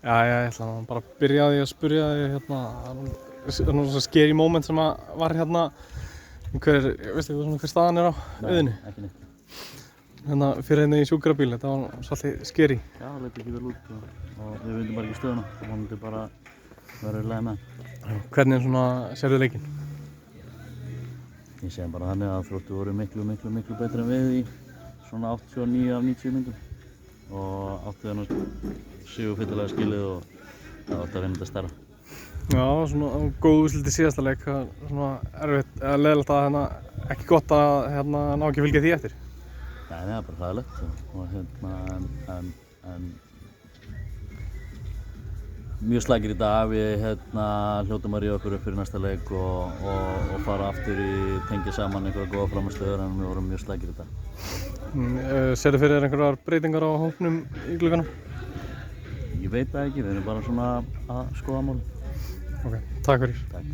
Ég ætla bara að byrja á því að spyrja þig það er nú svo scary moment sem að var veistu hver staðan er á Auðunni? Nei, ekki neitt. Fyrir í sjúkrabíl, þetta var svolítið scary. Já, það leit ekki vel út og við vildum bara ekki stöðuna og vonandi bara verður í lagi með hann. Hvernig sérðu leikinn? Ég segi bara þannig að Þróttur voru miklu betri en við í svona 89 af 90 myndum og áttu þennan sigurfyllilega skilið og það átti að reyna þetta stærra. Já, svona góð úrslit í síðasta leik, svona erfitt eða leiðilegt að ekki gott að ná ekki fylgja því eftir. Nei, það er bara hræðilegt og en mjög slagir í dag. Við hljótum að rífa okkur upp fyrir næsta leik og fara aftur í tengja saman einhverja góða frammistöður en við vorum mjög slagir í dag. Sérðu fyrir þér einhverjar breytingar á hópnum í glugganum? Ég veit það ekki, við erum bara svona að skoða málin. Ok, takk fyrir. Takk.